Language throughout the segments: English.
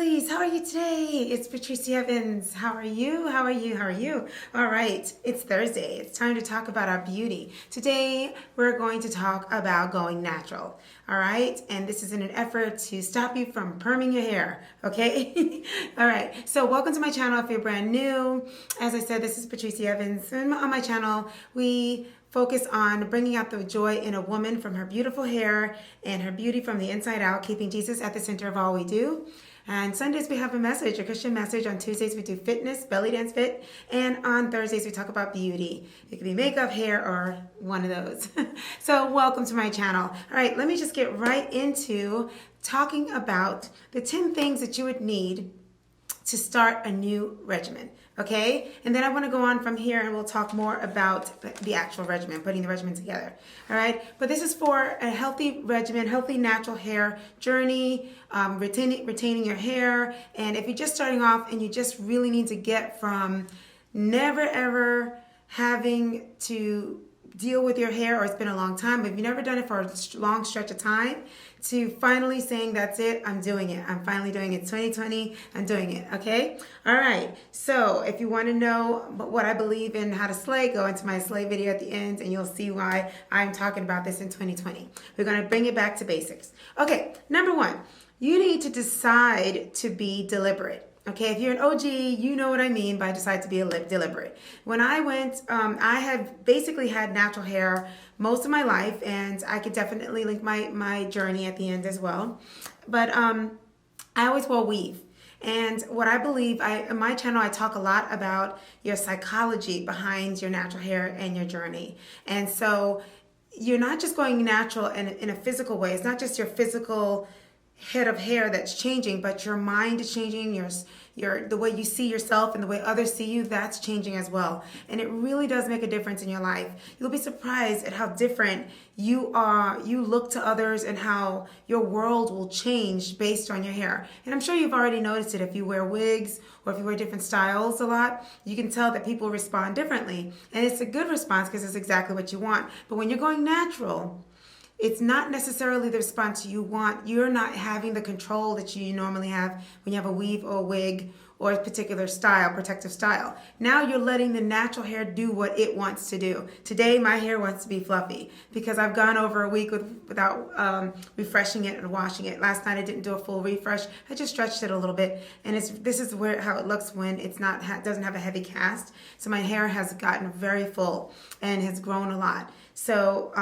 Lovelies, how are you today? It's Patrice Evans. How are you? How are you? How are you? All right, it's Thursday. It's time to talk about our beauty. Today, we're going to talk about going natural. All right, and this is in an effort to stop you from perming your hair, okay? All right, so welcome to my channel if you're brand new. As I said, this is Patrice Evans. And on my channel, we focus on bringing out the joy in a woman from her beautiful hair and her beauty from the inside out, keeping Jesus at the center of all we do. And Sundays we have a message, a Christian message. On Tuesdays we do fitness, belly dance fit. And on Thursdays we talk about beauty. It could be makeup, hair, or one of those. So welcome to my channel. All right, let me just get right into talking about the 10 things that you would need to start a new regimen, okay? And then I want to go on from here and we'll talk more about the actual regimen, putting the regimen together, all right? But this is for a healthy regimen, healthy natural hair journey, retaining your hair. And if you're just starting off and you just really need to get from never ever having to deal with your hair, or it's been a long time, but if you've never done it for a long stretch of time, to finally saying, that's it, I'm doing it. I'm finally doing it. 2020, I'm doing it, okay? All right, so if you want to know what I believe in how to slay, go into my slay video at the end and you'll see why I'm talking about this in 2020. We're going to bring it back to basics. Okay, number one, you need to decide to be deliberate. Okay, if you're an OG, you know what I mean by decide to be deliberate. When I went, I have basically had natural hair most of my life, and I could definitely link my journey at the end as well. But I always wore weave. And what I believe, in my channel, I talk a lot about your psychology behind your natural hair and your journey. And so you're not just going natural in a physical way. It's not just your physical head of hair that's changing, but your mind is changing, the way you see yourself and the way others see you, that's changing as well. And it really does make a difference in your life. You'll be surprised at how different you look to others, and how your world will change based on your hair. And I'm sure you've already noticed it. If you wear wigs or if you wear different styles a lot, you can tell that people respond differently. And it's a good response because it's exactly what you want. But when you're going natural, it's not necessarily the response you want. You're not having the control that you normally have when you have a weave or a wig or a particular style, protective style. Now you're letting the natural hair do what it wants to do. Today, my hair wants to be fluffy because I've gone over a week without refreshing it and washing it. Last night I didn't do a full refresh. I just stretched it a little bit, and this is how it looks when it's not doesn't have a heavy cast. So my hair has gotten very full and has grown a lot. So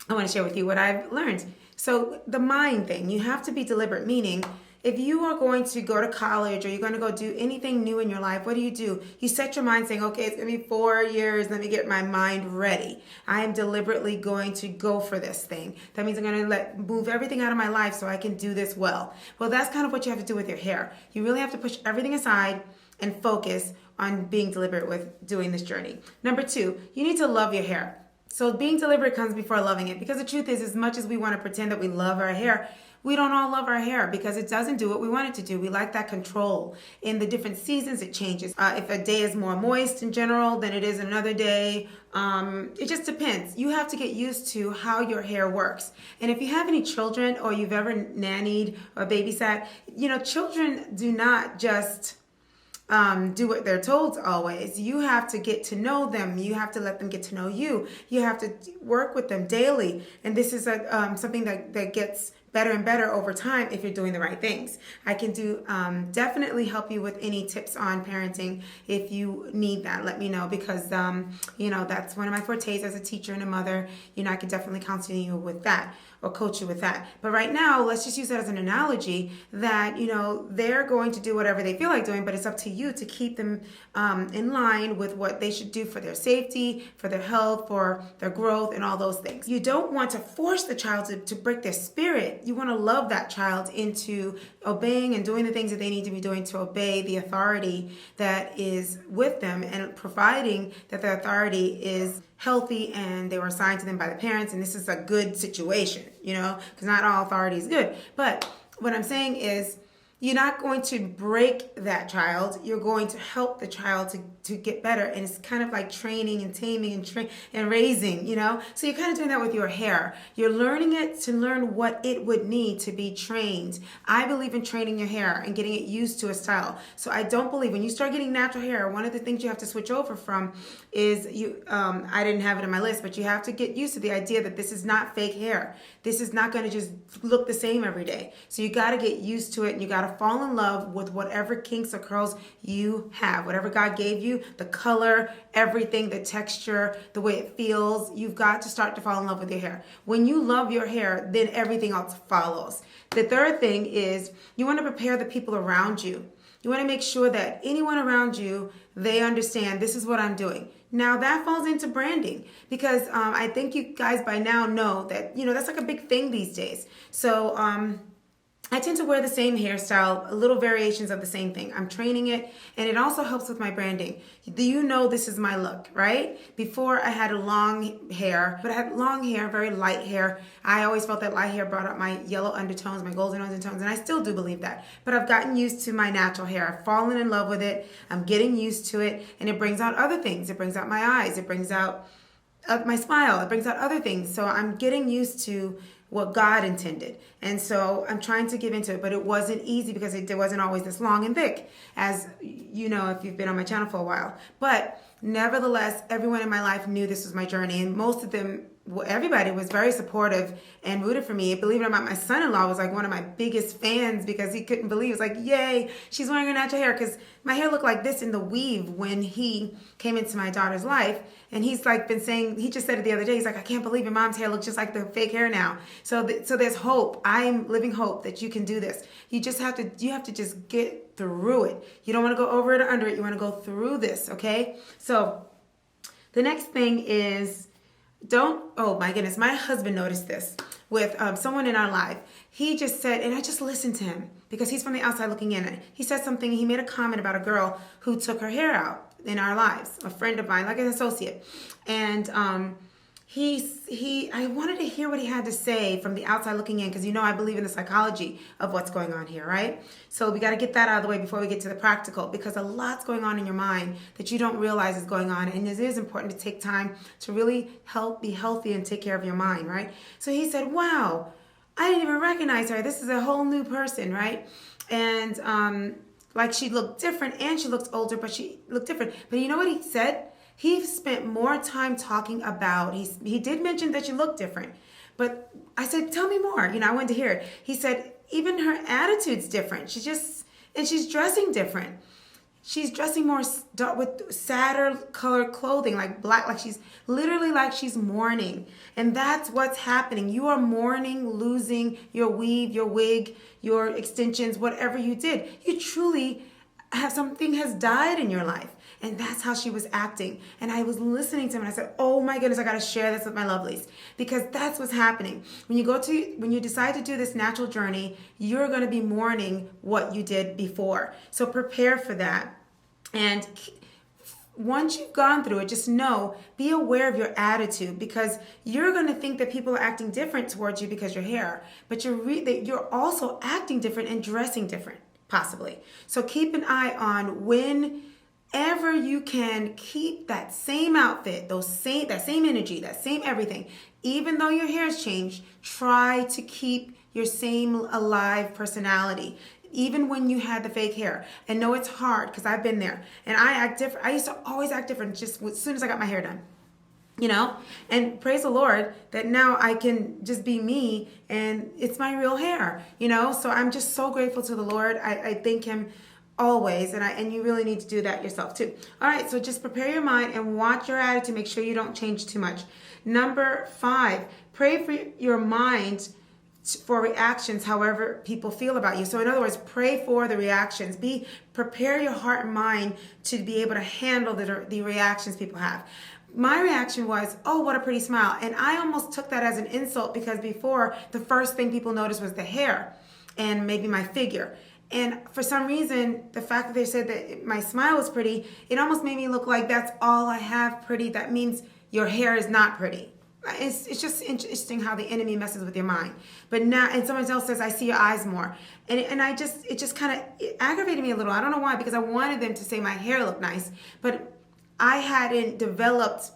I want to share with you what I've learned. So the mind thing, you have to be deliberate, meaning if you are going to go to college or you're going to go do anything new in your life, what do? You set your mind saying, okay, it's going to be 4 years. Let me get my mind ready. I am deliberately going to go for this thing. That means I'm going to move everything out of my life so I can do this well. Well, that's kind of what you have to do with your hair. You really have to push everything aside and focus on being deliberate with doing this journey. Number two, you need to love your hair. So being deliberate comes before loving it, because the truth is, as much as we want to pretend that we love our hair, we don't all love our hair because it doesn't do what we want it to do. We like that control. In the different seasons, it changes. If a day is more moist in general than it is another day, it just depends. You have to get used to how your hair works. And if you have any children or you've ever nannied or babysat, children do not just do what they're told always. You have to get to know them. You have to let them get to know you. You have to work with them daily. And this is something that gets better and better over time if you're doing the right things. I can definitely help you with any tips on parenting. If you need that, let me know, because that's one of my fortes as a teacher and a mother. I can definitely counsel you with that or coach you with that. But right now, let's just use that as an analogy that, they're going to do whatever they feel like doing, but it's up to you to keep them in line with what they should do for their safety, for their health, for their growth, and all those things. You don't want to force the child to break their spirit. You want to love that child into obeying and doing the things that they need to be doing to obey the authority that is with them, and providing that the authority is healthy and they were assigned to them by the parents, and this is a good situation, because not all authority is good. But what I'm saying is, you're not going to break that child. You're going to help the child to get better. And it's kind of like training and taming and raising, So you're kind of doing that with your hair. You're learning it to learn what it would need to be trained. I believe in training your hair and getting it used to a style. So I don't believe when you start getting natural hair, one of the things you have to switch over from is I didn't have it on my list, but you have to get used to the idea that this is not fake hair. This is not going to just look the same every day. So you got to get used to it, and you got to fall in love with whatever kinks or curls you have, whatever God gave you, the color, everything, the texture, the way it feels. You've got to start to fall in love with your hair. When you love your hair, then everything else follows. The third thing is you want to prepare the people around you. You want to make sure that anyone around you, they understand this is what I'm doing. Now that falls into branding because I think you guys by now know that, that's like a big thing these days. So I tend to wear the same hairstyle, little variations of the same thing. I'm training it, and it also helps with my branding. Do you know this is my look, right? Before I had long hair, but I had long hair, very light hair. I always felt that light hair brought out my yellow undertones, my golden undertones, and I still do believe that. But I've gotten used to my natural hair. I've fallen in love with it. I'm getting used to it, and it brings out other things. It brings out my eyes. It brings out my smile. It brings out other things. So I'm getting used to what God intended. And so I'm trying to give into it, but it wasn't easy because it wasn't always this long and thick, as you know, if you've been on my channel for a while. But nevertheless, everyone in my life knew this was my journey, and most of them, everybody was very supportive and rooted for me. Believe it or not, my son-in-law was like one of my biggest fans because he couldn't believe. He was like, yay, she's wearing her natural hair, because my hair looked like this in the weave when he came into my daughter's life. And he's like been saying, he just said it the other day, he's like, I can't believe your mom's hair looks just like the fake hair now. So there's hope. I'm living hope that you can do this. You have to just get through it. You don't want to go over it or under it. You want to go through this, okay? So the next thing is, oh my goodness, my husband noticed this with someone in our life. He just said, and I just listened to him because he's from the outside looking in. He said something, he made a comment about a girl who took her hair out in our lives, a friend of mine, like an associate. And I wanted to hear what he had to say from the outside looking in, because I believe in the psychology of what's going on here, right? So we got to get that out of the way before we get to the practical, because a lot's going on in your mind that you don't realize is going on, and it is important to take time to really be healthy and take care of your mind, right? So he said, wow, I didn't even recognize her. This is a whole new person, right? And like she looked different, and she looked older, but she looked different. But you know what he said? He spent more time talking about, he did mention that she looked different. But I said, tell me more. I wanted to hear it. He said, even her attitude's different. She's dressing different. She's dressing more with sadder colored clothing, like black, like she's mourning. And that's what's happening. You are mourning, losing your weave, your wig, your extensions, whatever you did. You truly something has died in your life. And that's how she was acting. And I was listening to him, and I said, oh my goodness, I got to share this with my lovelies, because that's what's happening. When you decide to do this natural journey, you're going to be mourning what you did before. So prepare for that. And once you've gone through it, just be aware of your attitude, because you're going to think that people are acting different towards you because your hair, but you're also acting different and dressing different, possibly. So keep an eye on whenever you can, keep that same outfit, that same energy, that same everything. Even though your hair has changed, try to keep your same alive personality. Even when you had the fake hair. And no, it's hard, because I've been there. And I act different. I used to always act different just as soon as I got my hair done. And praise the Lord that now I can just be me, and it's my real hair, So I'm just so grateful to the Lord. I thank him always, and you really need to do that yourself too. All right, so just prepare your mind and watch your attitude. Make sure you don't change too much. Number 5, pray for your mind for reactions, however people feel about you. So in other words, pray for the reactions. Prepare your heart and mind to be able to handle the reactions people have. My reaction was, oh, what a pretty smile. And I almost took that as an insult, because before, the first thing people noticed was the hair and maybe my figure. And for some reason, the fact that they said that my smile was pretty, it almost made me look like that's all I have pretty. That means your hair is not pretty. It's just interesting how the enemy messes with your mind. But now, and someone else says, I see your eyes more. And it just kind of aggravated me a little. I don't know why, because I wanted them to say my hair looked nice, but I hadn't developed,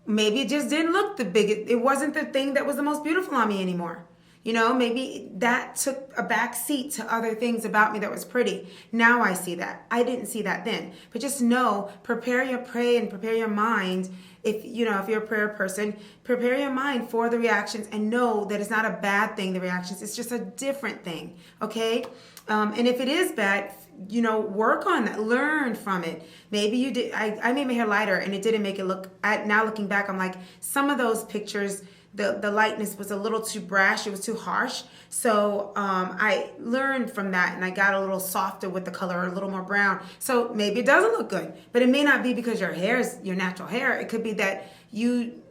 maybe it just didn't look the biggest. It wasn't the thing that was the most beautiful on me anymore. You know, maybe that took a back seat to other things about me that was pretty. Now I see that. I didn't see that then. But just know, prepare your pray and prepare your mind. If you're a prayer person, prepare your mind for the reactions and know that it's not a bad thing, the reactions. It's just a different thing, okay? And if it is bad, work on that. Learn from it. Maybe you did. I made my hair lighter and it didn't make it look, now looking back, I'm like, some of those pictures, the lightness was a little too brash. It was too harsh. So I learned from that and I got a little softer with the color, a little more brown. So maybe it doesn't look good, but it may not be because your hair is your natural hair. It could be that you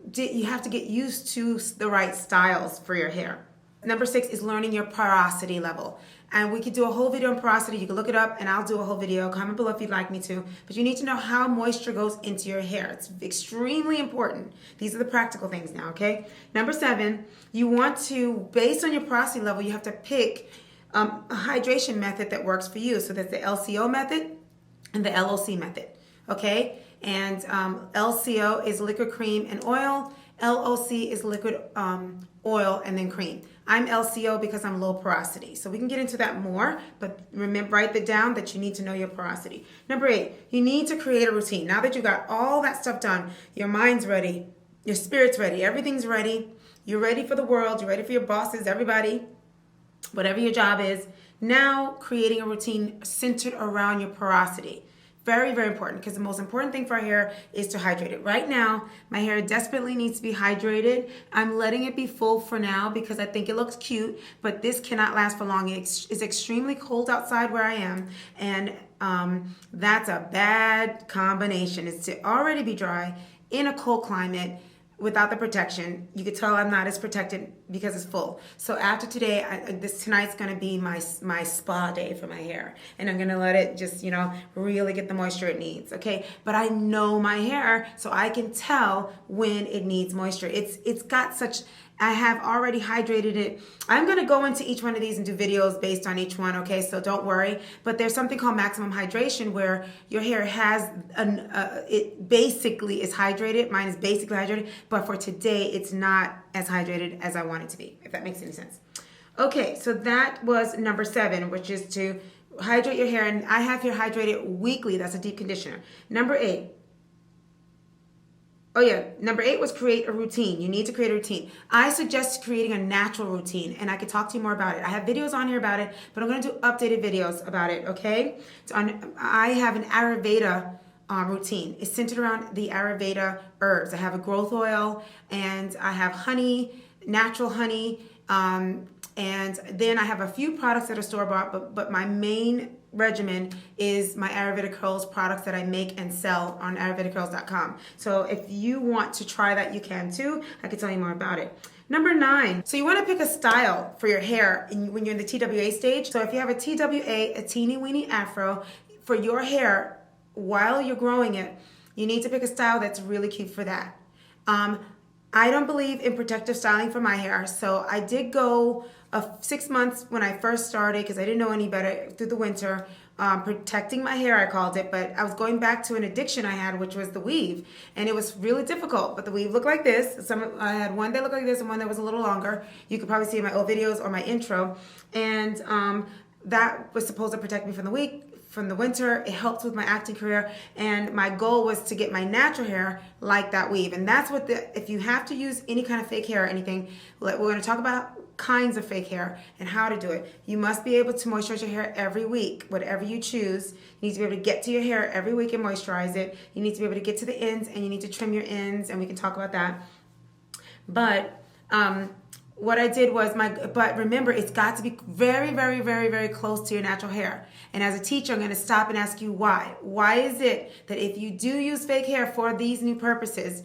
have to get used to the right styles for your hair. Number 6 is learning your porosity level. And we could do a whole video on porosity. You can look it up and I'll do a whole video. Comment below if you'd like me to. But you need to know how moisture goes into your hair. It's extremely important. These are the practical things now, okay? Number 7, you want to, based on your porosity level, you have to pick a hydration method that works for you. So that's the LCO method and the LOC method, okay? And LCO is liquid, cream, and oil. LOC is liquid, oil, and then cream. I'm LCO because I'm low porosity. So we can get into that more, but remember, write that down that you need to know your porosity. Number 8, you need to create a routine. Now that you got all that stuff done, your mind's ready, your spirit's ready, everything's ready. You're ready for the world. You're ready for your bosses, everybody, whatever your job is. Now creating a routine centered around your porosity. Very, very important, because the most important thing for our hair is to hydrate it. Right now, my hair desperately needs to be hydrated. I'm letting it be full for now because I think it looks cute, but this cannot last for long. It's extremely cold outside where I am, and that's a bad combination. It's to already be dry in a cold climate without the protection. You could tell I'm not as protected because it's full. So after today, tonight's gonna be my spa day for my hair, and I'm gonna let it just really get the moisture it needs. Okay, but I know my hair, so I can tell when it needs moisture. It's got such. I have already hydrated it. I'm going to go into each one of these and do videos based on each one, okay? So don't worry. But there's something called maximum hydration where your hair has, it basically is hydrated. Mine is basically hydrated. But for today, it's not as hydrated as I want it to be, if that makes any sense. Okay, so that was number 7, which is to hydrate your hair. And I have hair hydrated weekly. That's a deep conditioner. Number 8. Oh yeah, number 8 was create a routine. You need to create a routine. I suggest creating a natural routine, and I could talk to you more about it. I have videos on here about it, but I'm going to do updated videos about it, okay? So I have an Ayurveda routine. It's centered around the Ayurveda herbs. I have a growth oil, and I have honey, natural honey, and then I have a few products that are store-bought, but my main regimen is my Ayurveda Curls products that I make and sell on ayurvedicurls.com. So if you want to try that, you can too. I can tell you more about it. Number 9, so you want to pick a style for your hair when you're in the TWA stage. So if you have a TWA, a teeny weeny afro, for your hair while you're growing it, you need to pick a style that's really cute for that. I don't believe in protective styling for my hair, so I did go 6 months when I first started because I didn't know any better through the winter, protecting my hair, I called it, but I was going back to an addiction I had, which was the weave, and it was really difficult. But the weave looked like this. I had one that looked like this and one that was a little longer. You could probably see in my old videos or my intro, and that was supposed to protect me from the weave. From the winter. It helped with my acting career, and my goal was to get my natural hair like that weave. And that's what if you have to use any kind of fake hair or anything, we're going to talk about kinds of fake hair and how to do it. You must be able to moisturize your hair every week, whatever you choose. You need to be able to get to your hair every week and moisturize it. You need to be able to get to the ends, and you need to trim your ends, and we can talk about that. But what I did was but remember, it's got to be very, very, very, very close to your natural hair. And as a teacher, I'm going to stop and ask you why. Why is it that if you do use fake hair for these new purposes,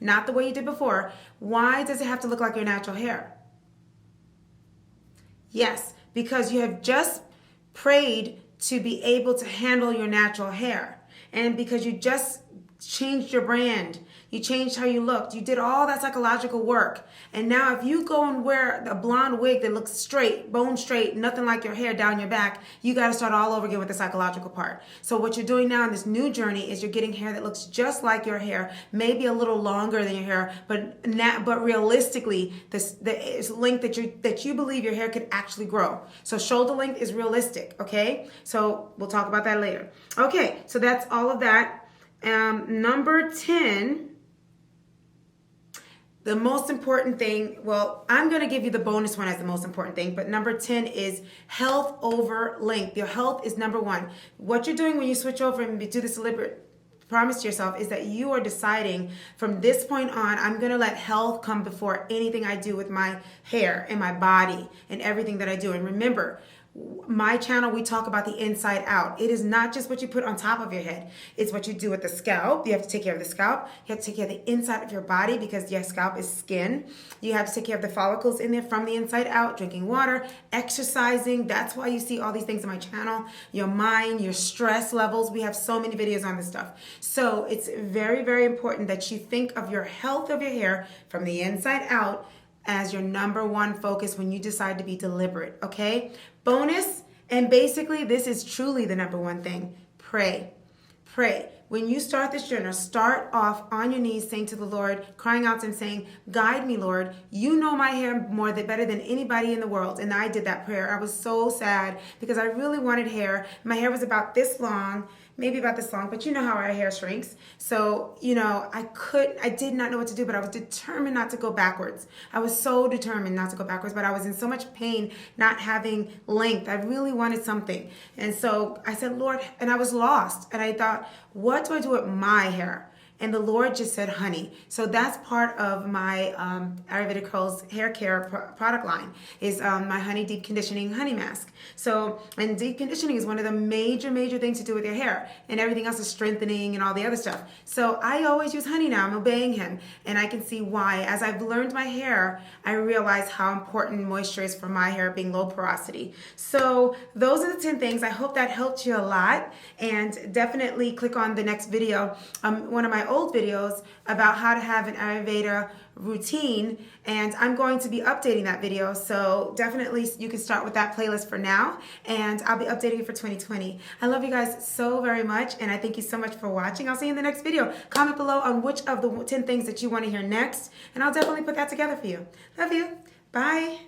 not the way you did before, why does it have to look like your natural hair? Yes, because you have just prayed to be able to handle your natural hair. And because you just changed your brand. You changed how you looked. You did all that psychological work. And now if you go and wear a blonde wig that looks straight, bone straight, nothing like your hair down your back, you got to start all over again with the psychological part. So what you're doing now in this new journey is you're getting hair that looks just like your hair, maybe a little longer than your hair, but realistically, the length that you believe your hair could actually grow. So shoulder length is realistic, okay? So we'll talk about that later. Okay, so that's all of that. Number 10, the most important thing, well, I'm going to give you the bonus one as the most important thing, but number 10 is health over length. Your health is number one. What you're doing when you switch over and do this deliberate promise to yourself is that you are deciding from this point on, I'm going to let health come before anything I do with my hair and my body and everything that I do. And remember, my channel, we talk about the inside out. It is not just what you put on top of your head. It's what you do with the scalp. You have to take care of the scalp. You have to take care of the inside of your body because your scalp is skin. You have to take care of the follicles in there from the inside out, drinking water, exercising. That's why you see all these things on my channel. Your mind, your stress levels. We have so many videos on this stuff. So it's very, very important that you think of your health of your hair from the inside out as your number one focus when you decide to be deliberate, okay? Bonus, and basically this is truly the number one thing, pray. Pray. When you start this journey, start off on your knees saying to the Lord, crying out and saying, guide me, Lord. You know my hair better than anybody in the world. And I did that prayer. I was so sad because I really wanted hair. My hair was about this long, maybe about this long, but you know how our hair shrinks. So, I did not know what to do, but I was determined not to go backwards. I was so determined not to go backwards, but I was in so much pain not having length. I really wanted something. And so I said, Lord, and I was lost. And I thought, what do I do with my hair? And the Lord just said, honey. So that's part of my Ayurvedic Curls hair care product line is my Honey Deep Conditioning Honey Mask. So, and deep conditioning is one of the major things to do with your hair. And everything else is strengthening and all the other stuff. So I always use honey now. I'm obeying him. And I can see why. As I've learned my hair, I realize how important moisture is for my hair being low porosity. So those are the 10 things. I hope that helped you a lot. And definitely click on the next video. One of my old videos about how to have an Ayurveda routine, and I'm going to be updating that video, so definitely you can start with that playlist for now, and I'll be updating it for 2020. I love you guys so very much, and I thank you so much for watching. I'll see you in the next video. Comment below on which of the 10 things that you want to hear next, and I'll definitely put that together for you. Love you. Bye.